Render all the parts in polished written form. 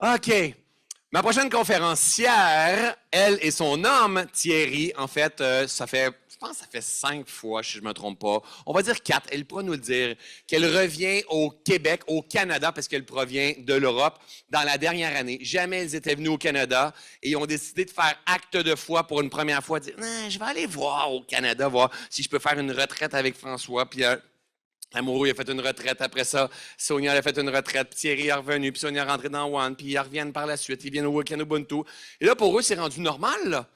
OK. Ma prochaine conférencière, elle et son homme, Thierry, en fait, je pense que ça fait 5 fois, si je ne me trompe pas. On va dire 4. Elle pourra nous le dire, qu'elle revient au Québec, au Canada, parce qu'elle provient de l'Europe, dans la dernière année. Jamais elles étaient venues au Canada et ont décidé de faire acte de foi pour une première fois, dire, je vais aller voir au Canada, voir si je peux faire une retraite avec François. Puis Amoureux, il a fait une retraite. Après ça, Sonia a fait une retraite. Thierry est revenu. Puis Sonia est rentrée dans One. Puis ils reviennent par la suite. Ils viennent au Weekend Ubuntu. Et là, pour eux, c'est rendu normal, là.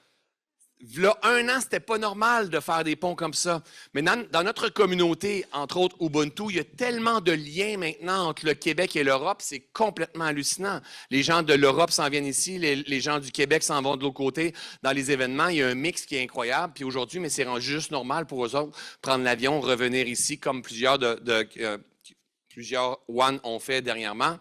Là, 1 an, c'était pas normal de faire des ponts comme ça. Mais dans notre communauté, entre autres Ubuntu, il y a tellement de liens maintenant entre le Québec et l'Europe, c'est complètement hallucinant. Les gens de l'Europe s'en viennent ici, les gens du Québec s'en vont de l'autre côté dans les événements. Il y a un mix qui est incroyable. Puis aujourd'hui, mais c'est rendu juste normal pour eux autres prendre l'avion, revenir ici, comme plusieurs One ont fait dernièrement.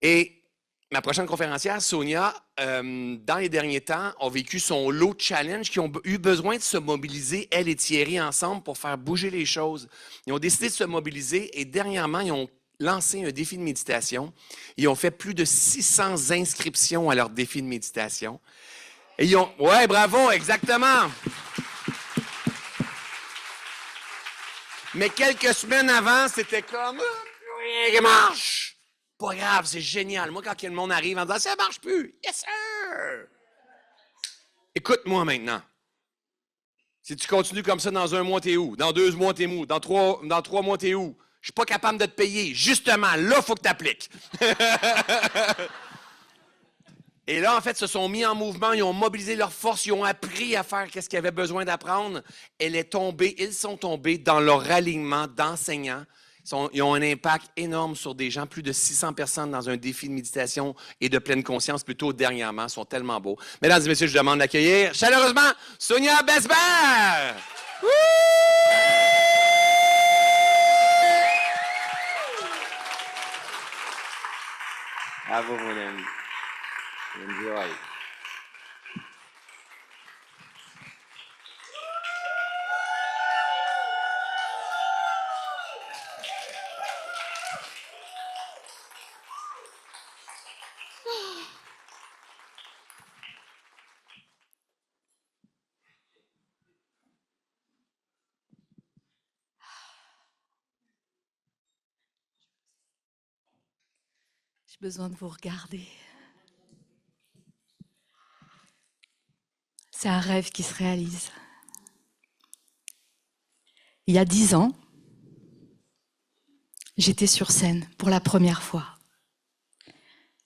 Et ma prochaine conférencière, Sonia, dans les derniers temps, a vécu son lot de challenges qui ont eu besoin de se mobiliser, elle et Thierry, ensemble pour faire bouger les choses. Ils ont décidé de se mobiliser et dernièrement, ils ont lancé un défi de méditation. Ils ont fait plus de 600 inscriptions à leur défi de méditation. Et ils ont... Ouais, bravo, exactement! Mais quelques semaines avant, c'était comme... rien qui marche! Pas grave, c'est génial. Moi, quand le monde arrive en disant « ça marche plus », « yes sir ». Écoute-moi maintenant. Si tu continues comme ça dans 1 mois, t'es où? Dans 2 mois, t'es où? Dans 3 mois, t'es où? Je suis pas capable de te payer. Justement, là, il faut que tu appliques. Et là, en fait, se sont mis en mouvement, ils ont mobilisé leurs forces, ils ont appris à faire ce qu'ils avaient besoin d'apprendre. Ils sont tombés dans leur alignement d'enseignants. Ils ont un impact énorme sur des gens, plus de 600 personnes dans un défi de méditation et de pleine conscience, plutôt dernièrement. Ils sont tellement beaux. Mesdames et messieurs, je demande d'accueillir chaleureusement Sonia Besbert! Bravo, mon ami. Enjoy. J'ai besoin de vous regarder. C'est un rêve qui se réalise. Il y a 10 ans, j'étais sur scène pour la première fois,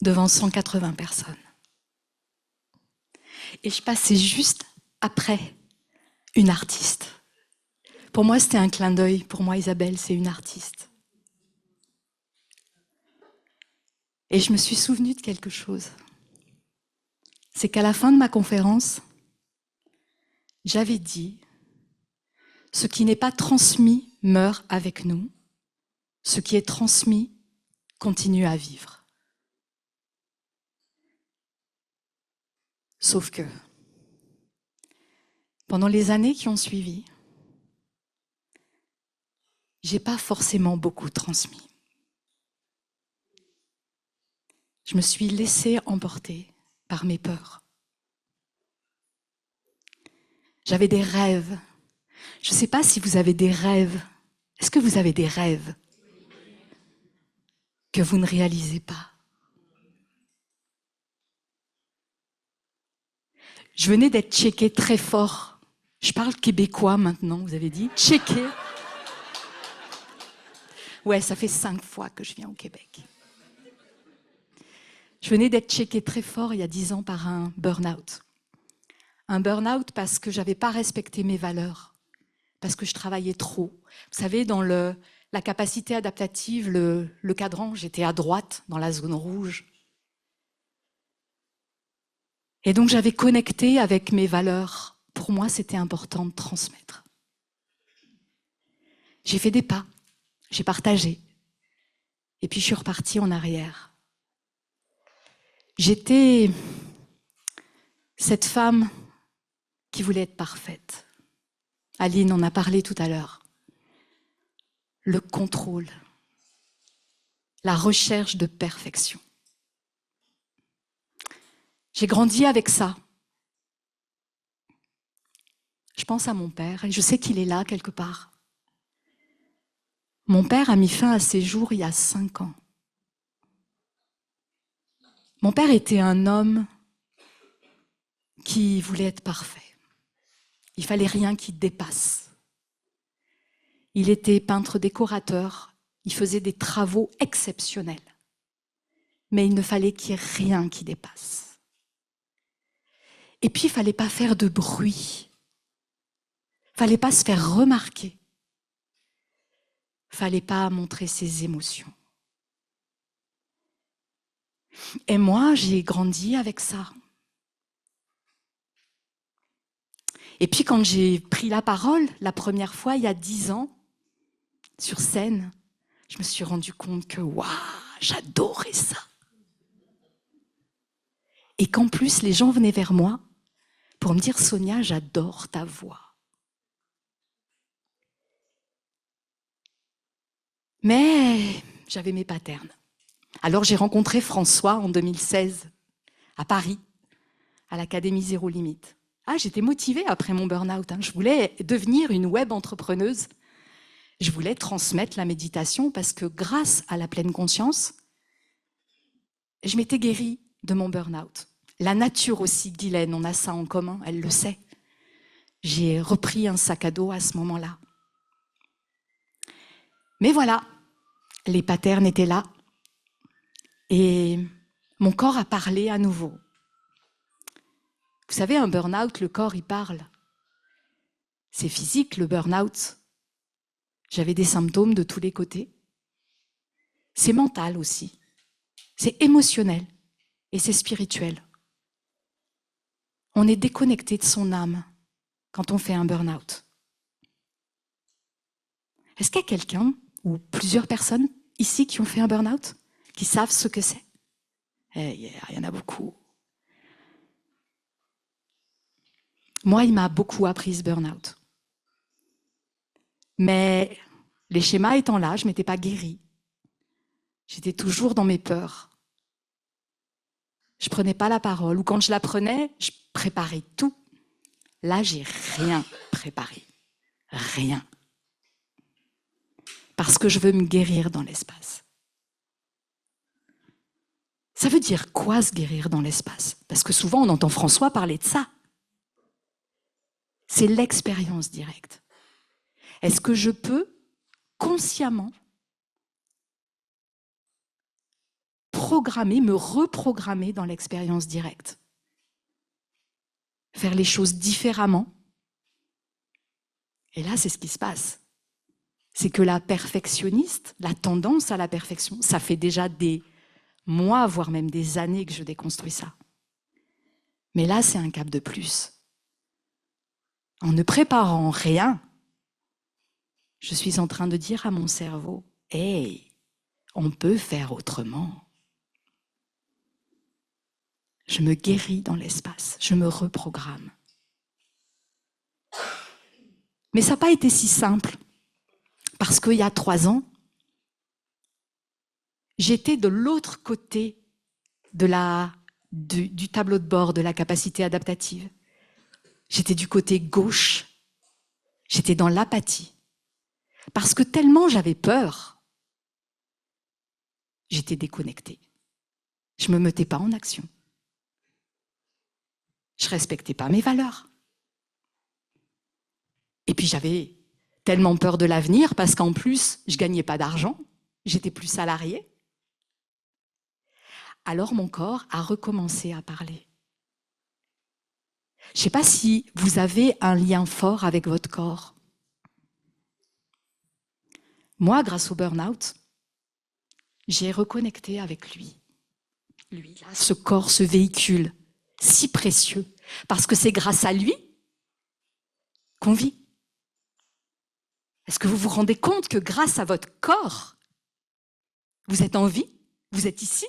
devant 180 personnes. Et je passais juste après une artiste. Pour moi, c'était un clin d'œil. Pour moi, Isabelle, c'est une artiste. Et je me suis souvenue de quelque chose. C'est qu'à la fin de ma conférence, j'avais dit « Ce qui n'est pas transmis meurt avec nous. Ce qui est transmis continue à vivre. » Sauf que, pendant les années qui ont suivi, j'ai pas forcément beaucoup transmis. Je me suis laissée emporter par mes peurs. J'avais des rêves. Je ne sais pas si vous avez des rêves. Est-ce que vous avez des rêves que vous ne réalisez pas? Je venais d'être checkée très fort. Je parle québécois maintenant, vous avez dit. Checkée. Ouais, ça fait 5 fois que je viens au Québec. Je venais d'être checkée très fort il y a 10 ans par un burn-out. Un burn-out parce que je n'avais pas respecté mes valeurs, parce que je travaillais trop. Vous savez, dans la capacité adaptative, le cadran, j'étais à droite, dans la zone rouge. Et donc j'avais connecté avec mes valeurs. Pour moi, c'était important de transmettre. J'ai fait des pas, j'ai partagé. Et puis je suis repartie en arrière. J'étais cette femme qui voulait être parfaite. Aline en a parlé tout à l'heure. Le contrôle, la recherche de perfection. J'ai grandi avec ça. Je pense à mon père et je sais qu'il est là quelque part. Mon père a mis fin à ses jours il y a 5 ans. Mon père était un homme qui voulait être parfait. Il fallait rien qui dépasse. Il était peintre décorateur, il faisait des travaux exceptionnels. Mais il ne fallait qu'il n'y ait rien qui dépasse. Et puis, il ne fallait pas faire de bruit. Il ne fallait pas se faire remarquer. Il ne fallait pas montrer ses émotions. Et moi, j'ai grandi avec ça. Et puis, quand j'ai pris la parole, la première fois, il y a 10 ans, sur scène, je me suis rendu compte que, waouh, j'adorais ça. Et qu'en plus, les gens venaient vers moi pour me dire, Sonia, j'adore ta voix. Mais j'avais mes patterns. Alors j'ai rencontré François en 2016, à Paris, à l'Académie Zéro Limite. Ah, j'étais motivée après mon burn-out. Je voulais devenir une web entrepreneuse. Je voulais transmettre la méditation parce que grâce à la pleine conscience, je m'étais guérie de mon burn-out. La nature aussi, Guylaine, on a ça en commun, elle le sait. J'ai repris un sac à dos à ce moment-là. Mais voilà, les patterns étaient là et mon corps a parlé à nouveau. Vous savez, un burn-out, le corps, il parle. C'est physique, le burn-out. J'avais des symptômes de tous les côtés. C'est mental aussi. C'est émotionnel et c'est spirituel. On est déconnecté de son âme quand on fait un burn-out. Est-ce qu'il y a quelqu'un ou plusieurs personnes ici qui ont fait un burn-out, qui savent ce que c'est? Il y en a beaucoup. Moi, il m'a beaucoup appris ce burn-out. Mais les schémas étant là, je ne m'étais pas guérie. J'étais toujours dans mes peurs. Je ne prenais pas la parole, ou quand je la prenais, je préparais tout. Là, j'ai rien préparé. Rien. Parce que je veux me guérir dans l'espace. Ça veut dire quoi, se guérir dans l'espace? Parce que souvent, on entend François parler de ça. C'est l'expérience directe. Est-ce que je peux consciemment programmer, me reprogrammer dans l'expérience directe? Faire les choses différemment? Et là, c'est ce qui se passe. C'est que la perfectionniste, la tendance à la perfection, ça fait déjà des mois, voire même des années que je déconstruis ça. Mais là, c'est un cap de plus. En ne préparant rien, je suis en train de dire à mon cerveau, « Hey, on peut faire autrement. » Je me guéris dans l'espace, je me reprogramme. Mais ça n'a pas été si simple, parce qu'il y a 3 ans, j'étais de l'autre côté du tableau de bord de la capacité adaptative. J'étais du côté gauche, j'étais dans l'apathie. Parce que tellement j'avais peur, j'étais déconnectée. Je ne me mettais pas en action. Je ne respectais pas mes valeurs. Et puis j'avais tellement peur de l'avenir parce qu'en plus, je ne gagnais pas d'argent, j'étais plus salariée. Alors mon corps a recommencé à parler. Je ne sais pas si vous avez un lien fort avec votre corps. Moi, grâce au burn-out, j'ai reconnecté avec lui. Lui, là, ce corps, ce véhicule si précieux, parce que c'est grâce à lui qu'on vit. Est-ce que vous vous rendez compte que grâce à votre corps, vous êtes en vie, vous êtes ici,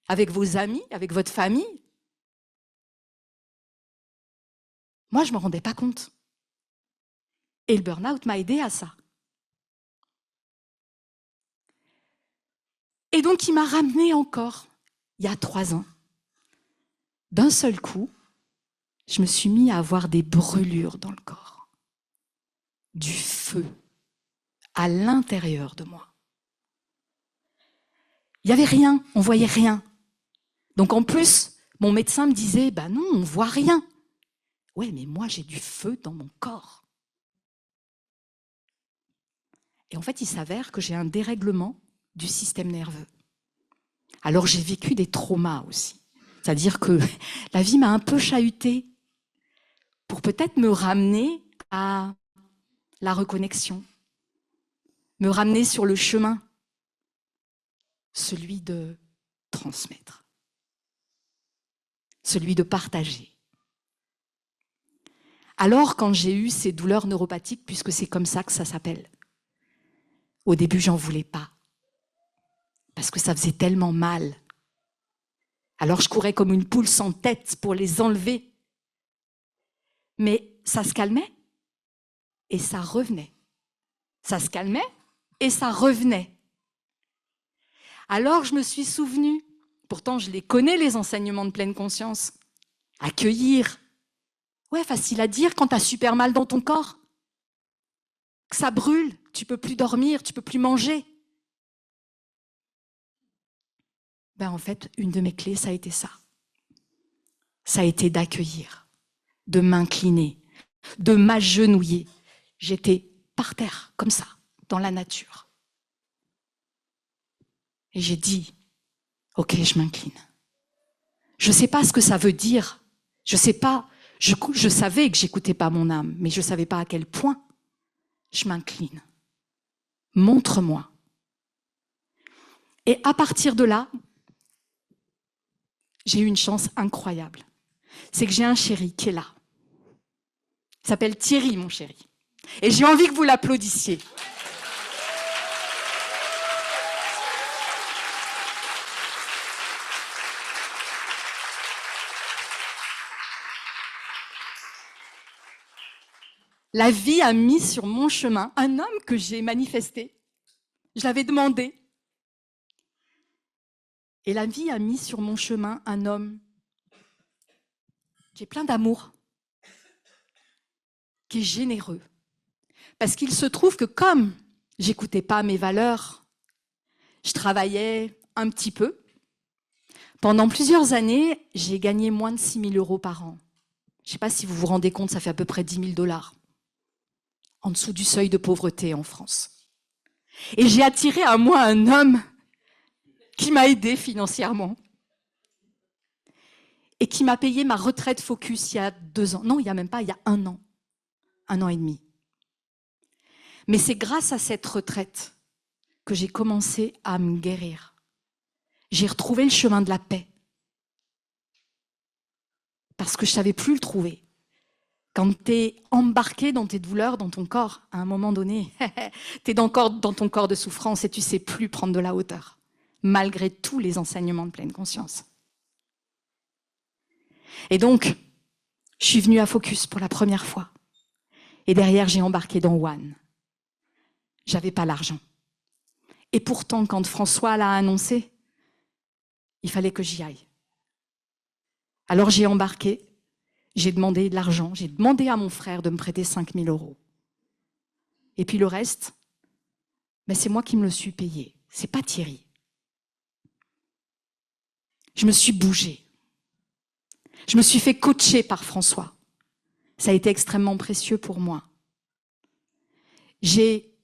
avec vos amis, avec votre famille? Moi, je ne me rendais pas compte. Et le burn-out m'a aidé à ça. « Et donc, il m'a ramené encore, il y a 3 ans. d'un seul coup, je me suis mis à avoir des brûlures dans le corps, du feu à l'intérieur de moi. Il n'y avait rien, on voyait rien. Donc en plus, mon médecin me disait, bah non, on voit rien. Ouais, mais moi j'ai du feu dans mon corps. Et en fait, il s'avère que j'ai un dérèglement du système nerveux. Alors j'ai vécu des traumas aussi. C'est-à-dire que la vie m'a un peu chahutée pour peut-être me ramener à la reconnexion, me ramener sur le chemin, celui de transmettre, celui de partager. Alors, quand j'ai eu ces douleurs neuropathiques, puisque c'est comme ça que ça s'appelle, au début, j'en voulais pas, parce que ça faisait tellement mal. Alors, je courais comme une poule sans tête pour les enlever. Mais ça se calmait et ça revenait. Ça se calmait et ça revenait. Alors, je me suis souvenue, pourtant je les connais, les enseignements de pleine conscience, accueillir. Ouais, facile à dire quand tu as super mal dans ton corps, que ça brûle, tu peux plus dormir, tu peux plus manger. Ben en fait, une de mes clés, ça a été ça. Ça a été d'accueillir, de m'incliner, de m'agenouiller. J'étais par terre, comme ça, dans la nature. Et j'ai dit, ok, je m'incline. Je ne sais pas ce que ça veut dire. Je sais pas. Je savais que j'écoutais pas mon âme, mais je ne savais pas à quel point. Je m'incline. Montre-moi. Et à partir de là, j'ai eu une chance incroyable. C'est que j'ai un chéri qui est là. Il s'appelle Thierry, mon chéri. Et j'ai envie que vous l'applaudissiez. La vie a mis sur mon chemin un homme que j'ai manifesté. Je l'avais demandé. Et la vie a mis sur mon chemin un homme qui est plein d'amour, qui est généreux. Parce qu'il se trouve que comme j'écoutais pas mes valeurs, je travaillais un petit peu. Pendant plusieurs années, j'ai gagné moins de 6 000 € par an. Je ne sais pas si vous vous rendez compte, ça fait à peu près 10 000 $. En dessous du seuil de pauvreté en France. Et j'ai attiré à moi un homme qui m'a aidé financièrement et qui m'a payé ma retraite focus il y a 2 ans. Non, il n'y a même pas, il y a 1 an. 1 an et demi. Mais c'est grâce à cette retraite que j'ai commencé à me guérir. J'ai retrouvé le chemin de la paix. Parce que je ne savais plus le trouver. Quand tu es embarqué dans tes douleurs, dans ton corps, à un moment donné, tu es encore dans ton corps de souffrance et tu ne sais plus prendre de la hauteur, malgré tous les enseignements de pleine conscience. Et donc, je suis venue à Focus pour la première fois. Et derrière, j'ai embarqué dans One. J'avais pas l'argent. Et pourtant, quand François l'a annoncé, il fallait que j'y aille. Alors j'ai embarqué. J'ai demandé de l'argent, j'ai demandé à mon frère de me prêter 5 000 €. Et puis le reste, ben c'est moi qui me le suis payé. C'est pas Thierry. Je me suis bougée. Je me suis fait coacher par François. Ça a été extrêmement précieux pour moi. J'ai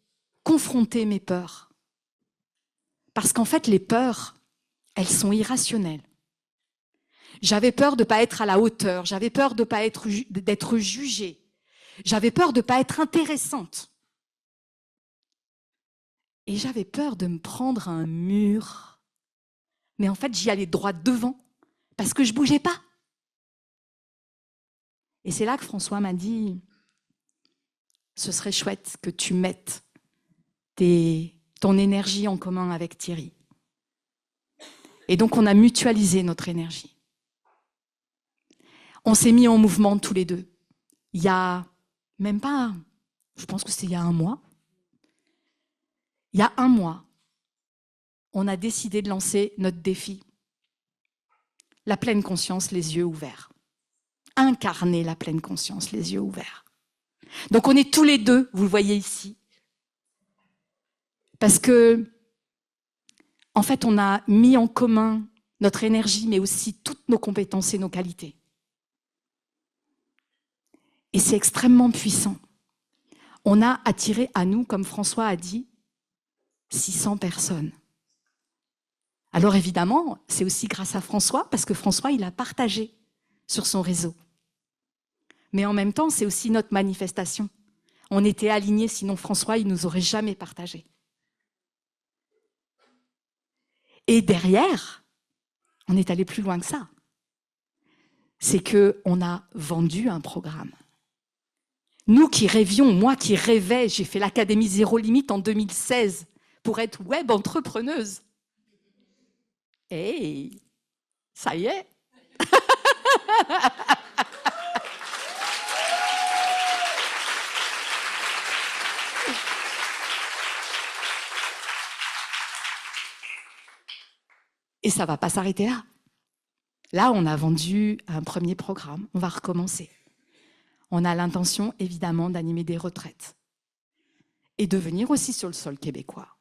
confronté mes peurs. Parce qu'en fait, les peurs, elles sont irrationnelles. J'avais peur de ne pas être à la hauteur, j'avais peur de ne pas d'être jugée, j'avais peur de ne pas être intéressante. Et j'avais peur de me prendre un mur. Mais en fait, j'y allais droit devant, parce que je ne bougeais pas. Et c'est là que François m'a dit, ce serait chouette que tu mettes ton énergie en commun avec Thierry. Et donc, on a mutualisé notre énergie. On s'est mis en mouvement tous les deux. Il y a même pas, je pense que c'est il y a 1 mois. Il y a 1 mois, on a décidé de lancer notre défi. la pleine conscience, les yeux ouverts. Incarner la pleine conscience, les yeux ouverts. Donc on est tous les deux, vous le voyez ici. Parce que, en fait, on a mis en commun notre énergie, mais aussi toutes nos compétences et nos qualités. Et c'est extrêmement puissant. On a attiré à nous, comme François a dit, 600 personnes. Alors évidemment, c'est aussi grâce à François, parce que François, il a partagé sur son réseau. Mais en même temps, c'est aussi notre manifestation. On était alignés, sinon François, il ne nous aurait jamais partagé. Et derrière, on est allé plus loin que ça. C'est qu'on a vendu un programme. Nous qui rêvions, moi qui rêvais, j'ai fait l'Académie Zéro Limite en 2016 pour être web entrepreneuse. Et ça y est. Et ça ne va pas s'arrêter là. Là, on a vendu un premier programme. On va recommencer. On a l'intention, évidemment, d'animer des retraites. Et de venir aussi sur le sol québécois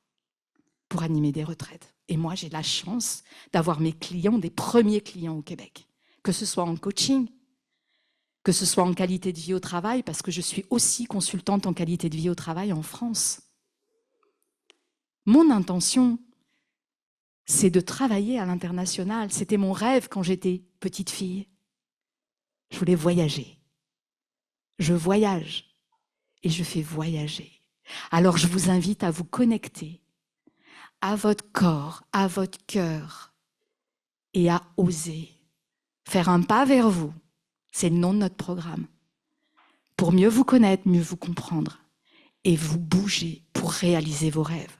pour animer des retraites. Et moi, j'ai la chance d'avoir mes clients, des premiers clients au Québec. Que ce soit en coaching, que ce soit en qualité de vie au travail, parce que je suis aussi consultante en qualité de vie au travail en France. Mon intention, c'est de travailler à l'international. C'était mon rêve quand j'étais petite fille. Je voulais voyager. Je voyage et je fais voyager. Alors je vous invite à vous connecter à votre corps, à votre cœur et à oser faire un pas vers vous. C'est le nom de notre programme. Pour mieux vous connaître, mieux vous comprendre et vous bouger pour réaliser vos rêves.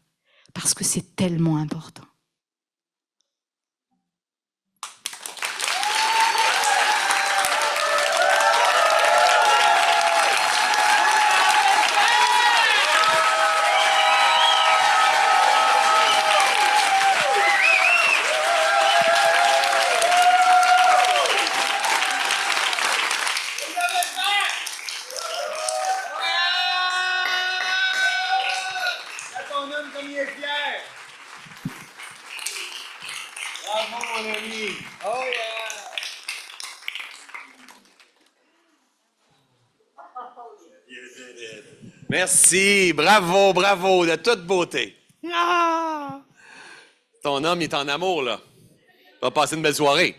Parce que c'est tellement important. Merci, bravo, bravo, de toute beauté. Ah! Ton homme il est en amour, là. Va passer une belle soirée.